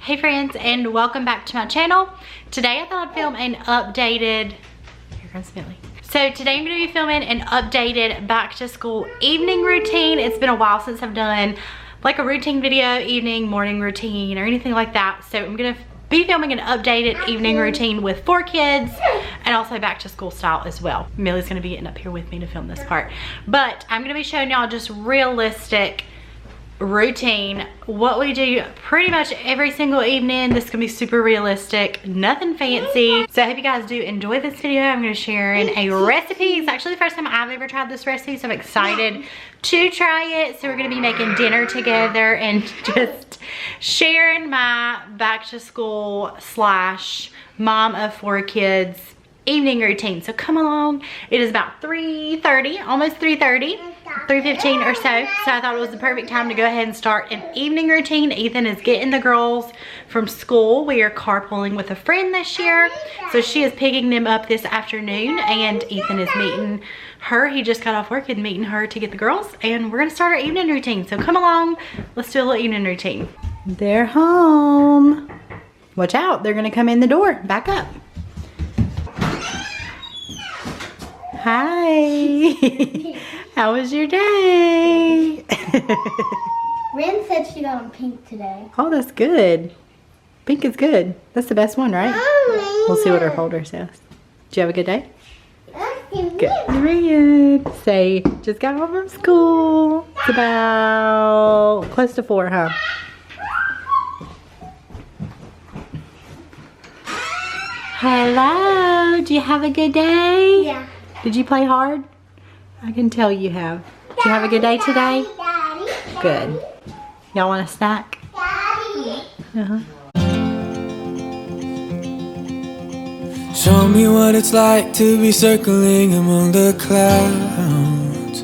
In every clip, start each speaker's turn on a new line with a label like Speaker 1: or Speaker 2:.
Speaker 1: Hey friends, and welcome back to my channel. Today I thought I'd film an updated, here comes Millie. So today I'm gonna be filming an updated back to school evening routine. It's been a while since I've done like a routine video, evening, morning routine, or anything like that. So I'm gonna be filming an updated evening routine with 4 kids and also back to school style as well. Millie's gonna be getting up here with me to film this part. But I'm gonna be showing y'all just realistic routine, what we do pretty much every single evening. This is gonna be super realistic, nothing fancy. So I hope you guys do enjoy this video. I'm gonna share in a recipe. It's actually the first time I've ever tried this recipe, so I'm excited to try it. So we're gonna be making dinner together and just sharing my back to school slash mom of 4 kids evening routine. So come along. It is about 3:30, almost 3:30, 3:15 or so. So I thought it was the perfect time to go ahead and start an evening routine. Ethan is getting the girls from school. We are carpooling with a friend this year. So she is picking them up this afternoon and Ethan is meeting her. He just got off work and meeting her to get the girls. And we're gonna start our evening routine. So come along, let's do a little evening routine. They're home. Watch out, they're gonna come in the door. Back up. Hi. How was your day?
Speaker 2: Ren said she got on pink today.
Speaker 1: Oh, that's good. Pink is good. That's the best one, right? We'll see what her folder says. Did you have a good day? Good. Ren, say, just got home from school. It's about close to 4, huh? Hello. Do you have a good day?
Speaker 2: Yeah.
Speaker 1: Did you play hard? I can tell you have. Did you have a good day today?
Speaker 2: Daddy.
Speaker 1: Good. Y'all want a snack?
Speaker 2: Daddy.
Speaker 3: Show me what it's like to be circling among the clouds.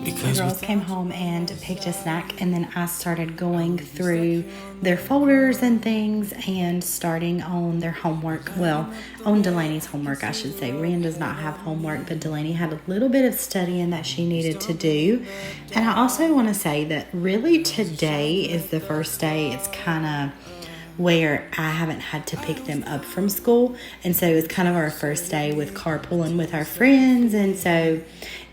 Speaker 1: The girls came home and picked a snack, and then I started going through their folders and things and starting on their homework. Well, on Delaney's homework, I should say. Ren does not have homework, but Delaney had a little bit of studying that she needed to do. And I also want to say that really today is the first day it's kind of where I haven't had to pick them up from school. And so it's kind of our first day with carpooling with our friends. And so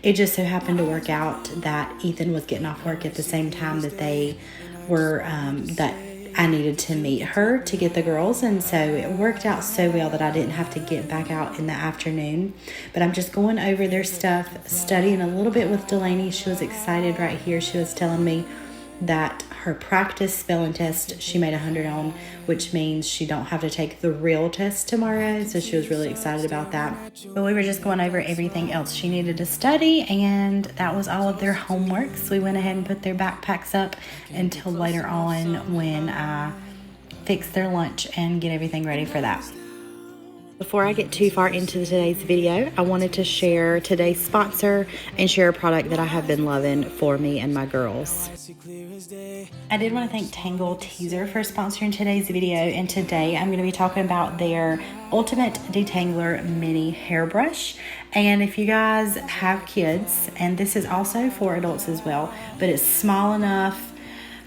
Speaker 1: it just so happened to work out that Ethan was getting off work at the same time that they were, that I needed to meet her to get the girls. And so it worked out so well that I didn't have to get back out in the afternoon. But I'm just going over their stuff, studying a little bit with Delaney. She was excited right here. She was telling me that her practice spelling test she made 100 on, which means she don't have to take the real test tomorrow. So she was really excited about that. But we were just going over everything else she needed to study, and that was all of their homework. So we went ahead and put their backpacks up until later on when I fix their lunch and get everything ready for that. Before I get too far into today's video, I wanted to share today's sponsor and share a product that I have been loving for me and my girls. I did want to thank Tangle Teaser for sponsoring today's video, and today I'm going to be talking about their Ultimate Detangler Mini Hairbrush. And if you guys have kids, and this is also for adults as well, but it's small enough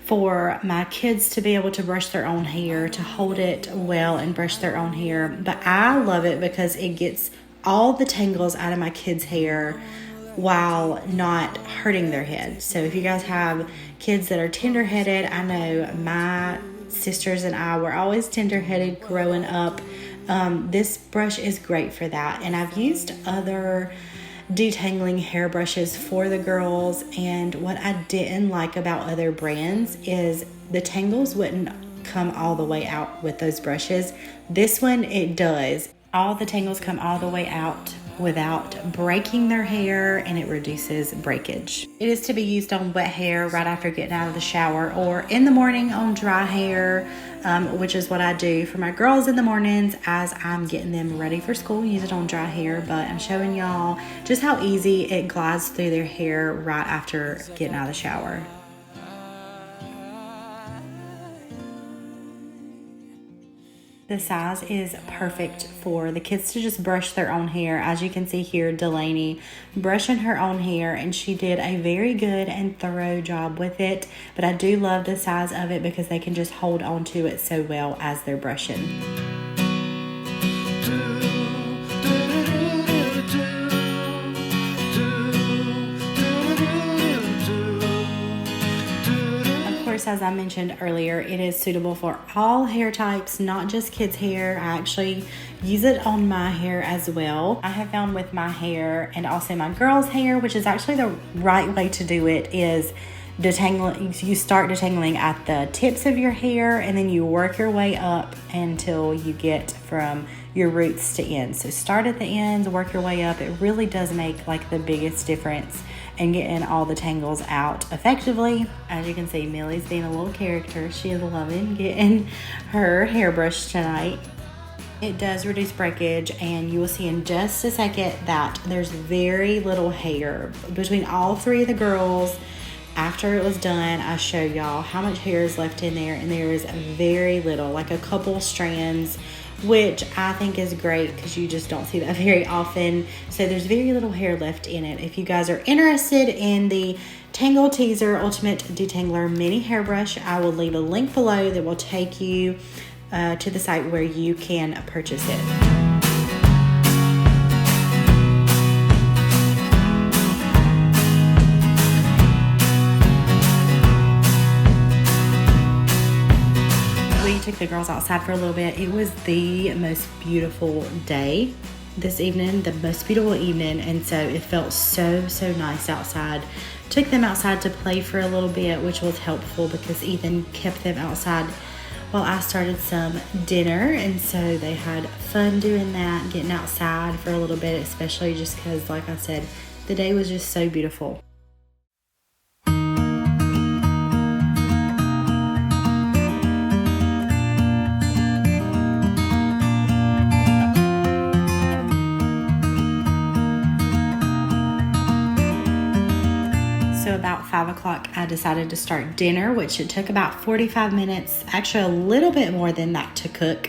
Speaker 1: for my kids to be able to brush their own hair, to hold it well and brush their own hair. But I love it because it gets all the tangles out of my kids' hair while not hurting their head. So if you guys have kids that are tender-headed, I know my sisters and I were always tender-headed growing up. This brush is great for that. And I've used other detangling hairbrushes for the girls, and what I didn't like about other brands is the tangles wouldn't come all the way out with those brushes. This one, it does. All the tangles come all the way out without breaking their hair, and it reduces breakage. It is to be used on wet hair right after getting out of the shower, or in the morning on dry hair, which is what I do for my girls in the mornings as I'm getting them ready for school. Use it on dry hair, but I'm showing y'all just how easy it glides through their hair right after getting out of the shower. The size is perfect for the kids to just brush their own hair. As you can see here, Delaney brushing her own hair, and she did a very good and thorough job with it. But I do love the size of it because they can just hold on to it so well as they're brushing. As I mentioned earlier, it is suitable for all hair types, not just kids' hair. I actually use it on my hair as well. I have found with my hair and also my girls' hair, which is actually the right way to do it, is detangling. You start detangling at the tips of your hair and then you work your way up until you get from your roots to ends. So start at the ends, work your way up. It really does make like the biggest difference and getting all the tangles out effectively. As you can see, Millie's being a little character. She is loving getting her hair brushed tonight. It does reduce breakage, and you will see in just a second that there's very little hair between all three of the girls. After it was done, I showed y'all how much hair is left in there, and there is very little, like a couple strands, which I think is great because you just don't see that very often. So there's very little hair left in it. If you guys are interested in the Tangle Teaser Ultimate Detangler Mini Hairbrush, I will leave a link below that will take you to the site where you can purchase it. Took the girls outside for a little bit. It was the most beautiful day this evening, the most beautiful evening, and so it felt so nice outside. Took them outside to play for a little bit, which was helpful because Ethan kept them outside while I started some dinner, and so they had fun doing that, getting outside for a little bit, especially just because, like I said, the day was just so beautiful. About 5 o'clock, I decided to start dinner, which it took about 45 minutes, actually a little bit more than that to cook.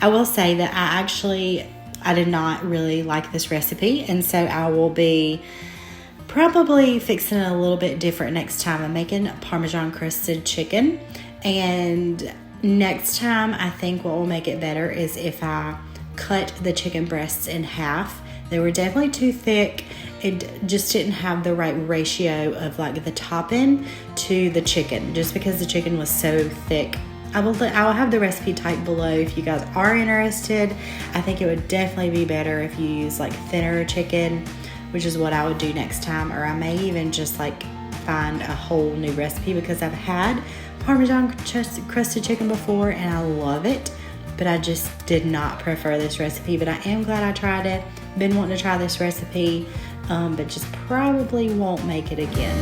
Speaker 1: I will say that I did not really like this recipe, and so I will be probably fixing it a little bit different next time. I'm making Parmesan crusted chicken, and next time I think what will make it better is if I cut the chicken breasts in half. They were definitely too thick. It just didn't have the right ratio of like the topping to the chicken, just because the chicken was so thick. I will have the recipe typed below if you guys are interested. I think it would definitely be better if you use like thinner chicken, which is what I would do next time. Or I may even just like find a whole new recipe, because I've had Parmesan crusted chicken before and I love it, but I just did not prefer this recipe. But I am glad I tried it. Been wanting to try this recipe, but just probably won't make it again.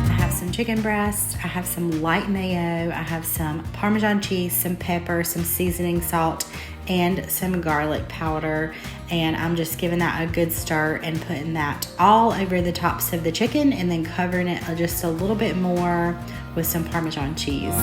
Speaker 1: I have some chicken breast, I have some light mayo, I have some Parmesan cheese, some pepper, some seasoning salt, and some garlic powder. And I'm just giving that a good stir and putting that all over the tops of the chicken, and then covering it just a little bit more with some Parmesan cheese.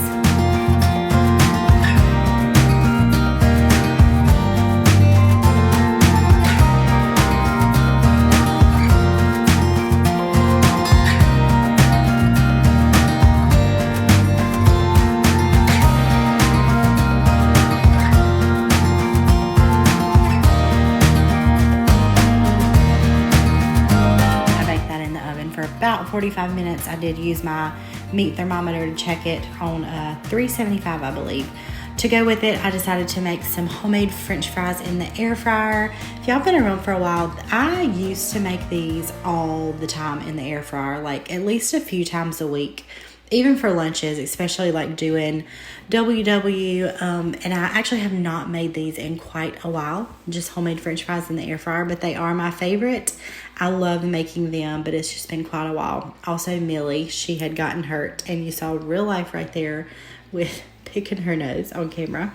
Speaker 1: About 45 minutes. I did use my meat thermometer to check it on 375, I believe. To go with it, I decided to make some homemade French fries in the air fryer. If y'all been around for a while, I used to make these all the time in the air fryer, like at least a few times a week, even for lunches, especially like doing WW. And I actually have not made these in quite a while, just homemade French fries in the air fryer, but they are my favorite. I love making them, but it's just been quite a while. Also, Millie, she had gotten hurt, and you saw real life right there with picking her nose on camera.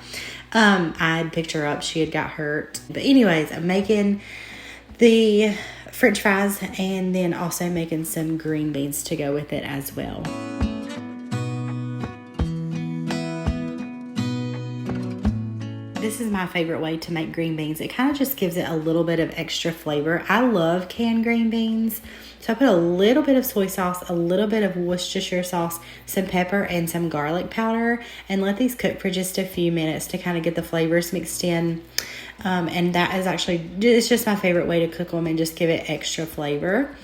Speaker 1: I had picked her up. She had got hurt. But anyways, I'm making the French fries and then also making some green beans to go with it as well. This is my favorite way to make green beans. It kind of just gives it a little bit of extra flavor. I love canned green beans. So I put a little bit of soy sauce, a little bit of Worcestershire sauce, some pepper, and some garlic powder, and let these cook for just a few minutes to kind of get the flavors mixed in. And that is actually, it's just my favorite way to cook them and just give it extra flavor.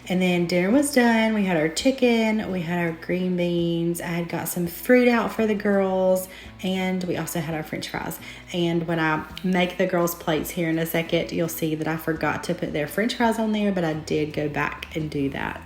Speaker 1: And then dinner was done. We had our chicken, we had our green beans. I had got some fruit out for the girls, and we also had our french fries. And when I make the girls' plates here in a second, you'll see that I forgot to put their french fries on there, but I did go back and do that.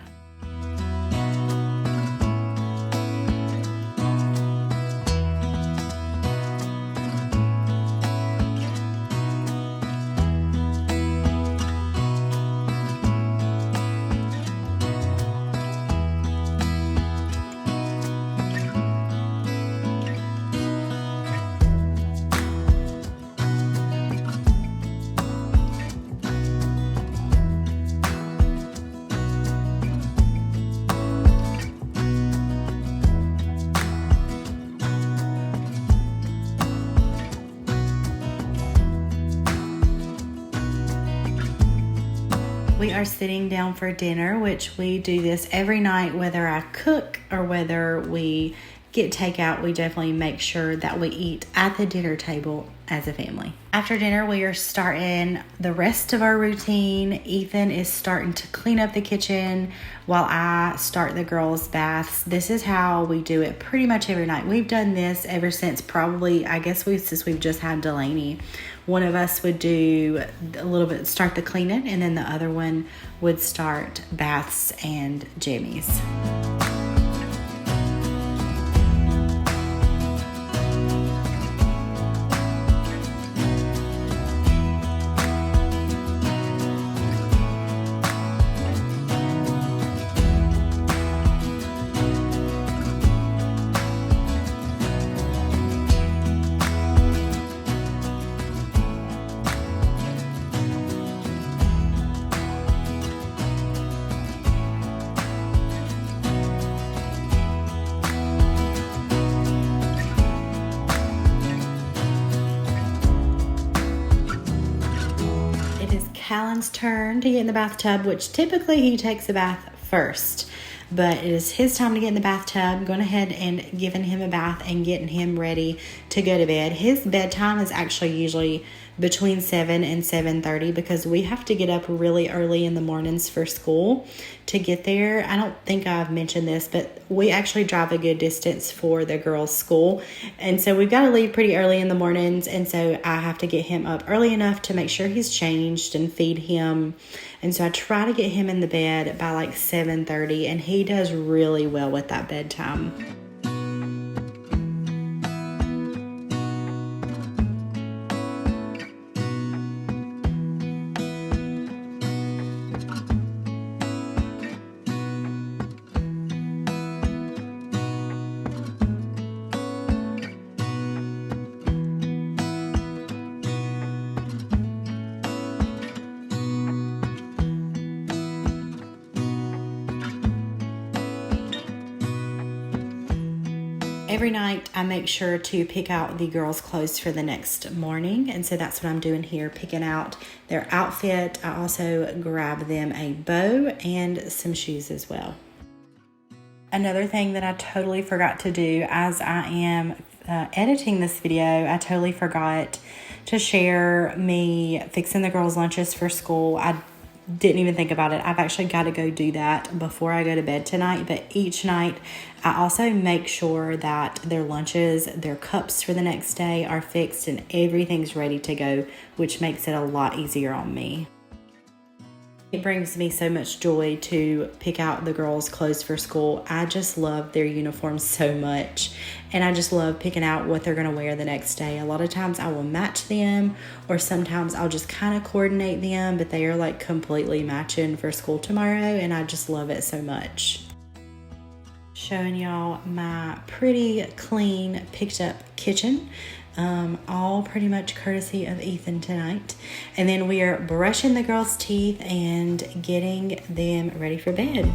Speaker 1: We are sitting down for dinner, which we do this every night, whether I cook or whether we get takeout. We definitely make sure that we eat at the dinner table as a family. After dinner, we are starting the rest of our routine. Ethan is starting to clean up the kitchen while I start the girls' baths. This is how we do it pretty much every night. We've done this ever since probably, since we've just had Delaney. One of us would do a little bit, start the cleaning, and then the other one would start baths and jammies. Callan's turn to get in the bathtub, which typically he takes a bath first, but it is his time to get in the bathtub. Going ahead and giving him a bath and getting him ready to go to bed. His bedtime is actually usually between 7 and 7:30 because we have to get up really early in the mornings for school to get there. I don't think I've mentioned this, but we actually drive a good distance for the girls' school, and so we've got to leave pretty early in the mornings, and so I have to get him up early enough to make sure he's changed and feed him. And so I try to get him in the bed by like 7:30, and he does really well with that bedtime. Every night I make sure to pick out the girls' clothes for the next morning, and so that's what I'm doing here, picking out their outfit. I also grab them a bow and some shoes as well. Another thing that I totally forgot to do as I am editing this video, I totally forgot to share me fixing the girls' lunches for school. I didn't even think about it. I've actually got to go do that before I go to bed tonight. But each night I also make sure that their lunches, their cups for the next day are fixed and everything's ready to go, which makes it a lot easier on me. It brings me so much joy to pick out the girls' clothes for school. I just love their uniforms so much, and I just love picking out what they're going to wear the next day. A lot of times I will match them, or sometimes I'll just kind of coordinate them, but they are like completely matching for school tomorrow, and I just love it so much. Showing y'all my pretty clean picked up kitchen. All pretty much courtesy of Ethan tonight. And then we are brushing the girls' teeth and getting them ready for bed.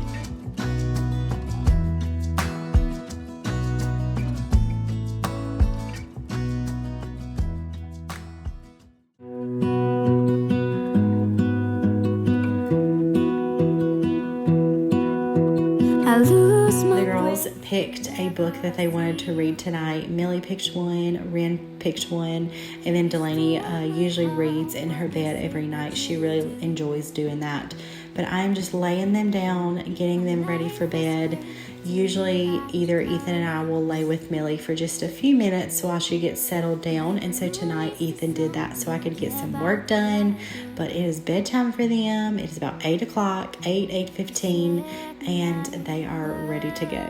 Speaker 1: The girls picked a book that they wanted to read tonight. Millie picked one, Ren picked one, and then Delaney usually reads in her bed every night. She really enjoys doing that. But I'm just laying them down, getting them ready for bed. Usually either Ethan and I will lay with Millie for just a few minutes while she gets settled down. And so tonight Ethan did that so I could get some work done. But it is bedtime for them. It is about 8 o'clock, 8:15, and they are ready to go.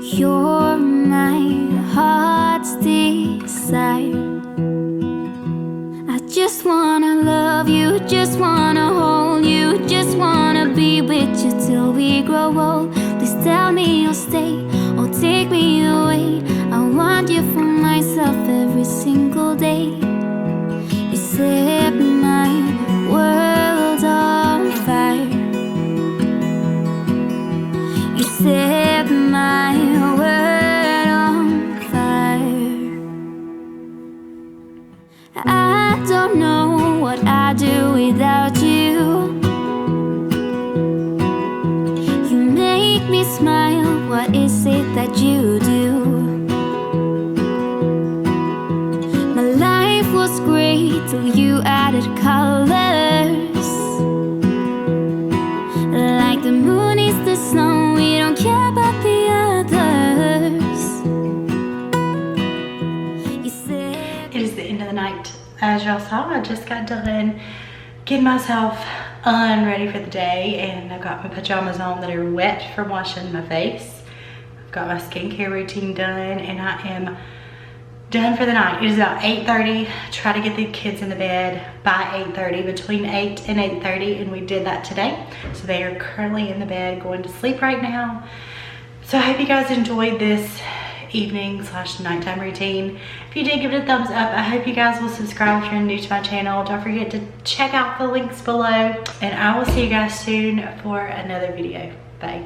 Speaker 4: You're my heart's desire. I just wanna love you, just wanna hold you, just wanna be with you till we grow old. Please tell me you'll stay or take me away. I want you for myself every single day. You set my world on fire. You set my world on fire. I don't know what I'd do without you. You make me smile, what is it that you do? My life was great till you added colors. Like the moon is the snow, we don't care about the others. You said
Speaker 1: It is the end of the night. As y'all saw, I just got done getting myself ready for the day, and I've got my pajamas on that are wet from washing my face. I've got my skincare routine done, and I am done for the night. It is about 8:30. Try to get the kids in the bed by 8:30, between 8 and 8:30, and we did that today. So they are currently in the bed going to sleep right now. So I hope you guys enjoyed this evening/nighttime routine. If you did, give it a thumbs up. I hope you guys will subscribe if you're new to my channel. Don't forget to check out the links below, and I will see you guys soon for another video. Bye.